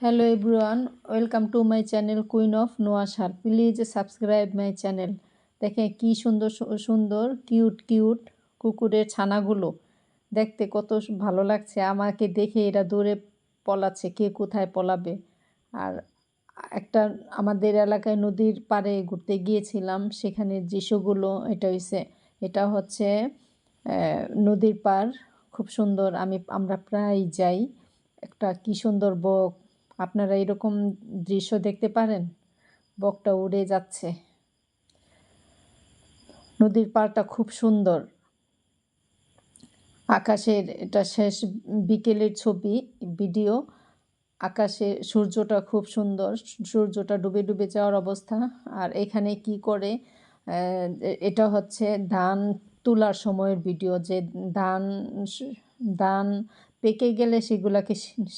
Hello everyone, welcome to my channel Queen of Noashar. Please subscribe my channel. দেখেন কি সুন্দর সুন্দর cute কুকুরের ছানাগুলো দেখতে কত ভালো লাগছে। আমাকে দেখে এরা দৌড়ে পলাচ্ছে, কে কোথায় পলাবে। আর একটা আমাদের এলাকায় নদীর পাড়ে ঘুরতে গিয়েছিলাম, সেখানে দৃশ্যগুলো এটা হচ্ছে নদীর পাড়, খুব সুন্দর। আমরা প্রায় যাই। একটা কি সুন্দর বক, আপনারা এরকম দৃশ্য দেখতে পারেন? বকটা উড়ে যাচ্ছে। নদীর পাড়টা খুব সুন্দর। আকাশের এটা শেষ বিকেলের ছবি, ভিডিও। আকাশে সূর্যটা খুব সুন্দর, সূর্যটা ডুবে ডুবে যাওয়ার অবস্থা। আর এখানে কি করে, এটা হচ্ছে ধান তোলার সময়ের ভিডিও, যে ধান ধান পেকে গেলে সেগুলাকে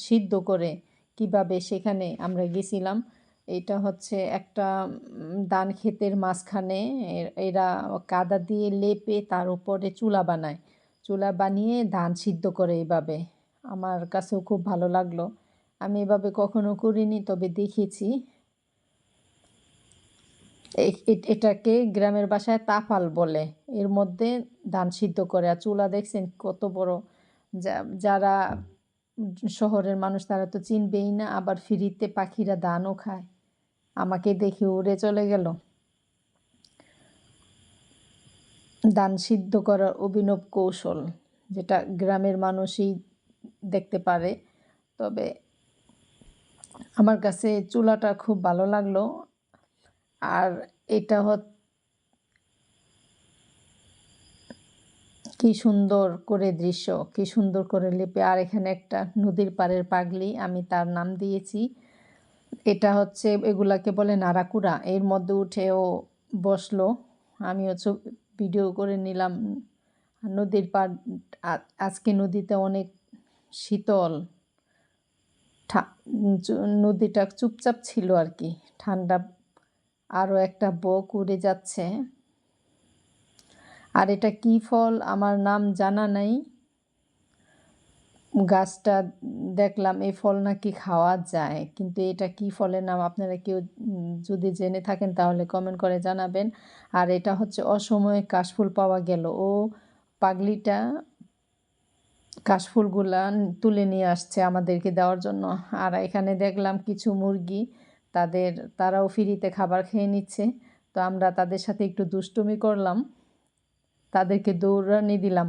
সিদ্ধ করে কিভাবে, সেখানে আমরা গেছিলাম। এটা হচ্ছে একটা ধান ক্ষেতের মাঝখানে এরা কাদা দিয়ে লেপে তার উপরে চুলা বানায়, চুলা বানিয়ে ধান সিদ্ধ করে এইভাবে। আমার কাছেও খুব ভালো লাগলো। আমি এভাবে কখনো করিনি, তবে দেখেছি। এটাকে গ্রামের ভাষায় তাফাল বলে। এর মধ্যে ধান সিদ্ধ করে। আর চুলা দেখছেন কত বড়। যারা শহরের মানুষ তারা তো চিনবেই না, আবার ফ্রিতে পাখিরা ধানও খায়। আমাকে দেখে উড়ে চলে গেল। ধান সিদ্ধ করার অভিনব কৌশল, যেটা গ্রামের মানুষই দেখতে পারে। তবে আমার কাছে চুলাটা খুব ভালো লাগলো। আর এটা কি সুন্দর করে দৃশ্য, কি সুন্দর করে লেপে। আর এখানে একটা নদীর পাড়ের পাগলি, আমি তার নাম দিয়েছি। এটা হচ্ছে, এগুলাকে বলে নাড়াকুড়া। এর মধ্যে উঠেও বসলো, আমিও ভিডিও করে নিলাম। নদীর পাড়, আজকে নদীতে অনেক শীতল, নদীটা চুপচাপ ছিল আর কি, ঠান্ডা। আরও একটা বক উড়ে যাচ্ছে। আর এটা কি ফল আমার নাম জানা নাই। গাছটা দেখলাম, এই ফল নাকি খাওয়া যায়, কিন্তু এটা কি ফলের নাম আপনারা কেউ যদি জেনে থাকেন তাহলে কমেন্ট করে জানাবেন। আর এটা হচ্ছে অসময়ে কাশফুল পাওয়া গেল। ও পাগলিটা কাশফুলগুলা তুলে নিয়ে আসছে আমাদেরকে দেওয়ার জন্য। আর এখানে দেখলাম কিছু মুরগি, তারাও ফ্রিতে খাবার খেয়ে নিচ্ছে। তো আমরা তাদের সাথে একটু দুষ্টুমি করলাম, তাদেরকে দৌড়ানি দিলাম।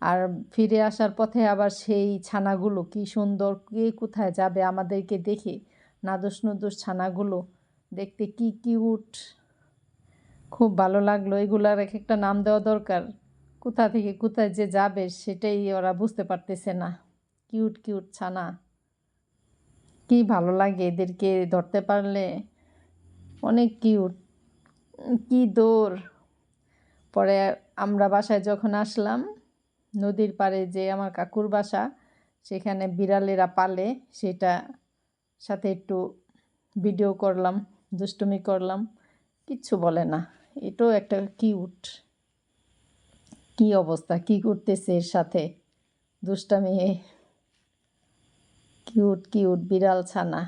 আর ফিরে আসার পথে আবার সেই ছানাগুলো কি সুন্দর, কে কোথায় যাবে আমাদেরকে দেখে। নাদুস নুদুস ছানাগুলো দেখতে কি কিউট, খুব ভালো লাগলো। এগুলার এক একটা নাম দেওয়া দরকার। কোথা থেকে কোথায় যে যাবে সেটাই ওরা বুঝতে পারতেছে না। কিউট ছানা, কি ভালো লাগে এদেরকে ধরতে পারলে। অনেক কিউট, কি দৌড়। পরে আমরা বাসায় যখন আসলাম, নদীর পাড়ে যে আমার কাকুর বাসা, সেখানে বিড়ালেরা পালে, সেটা সাথে একটু ভিডিও করলাম, দুষ্টুমি করলাম। কিচ্ছু বলে না। এটাও একটা কিউট। কি অবস্থা, কি করতেছে এর সাথে দুষ্টামি। কিউট বিড়াল ছানা।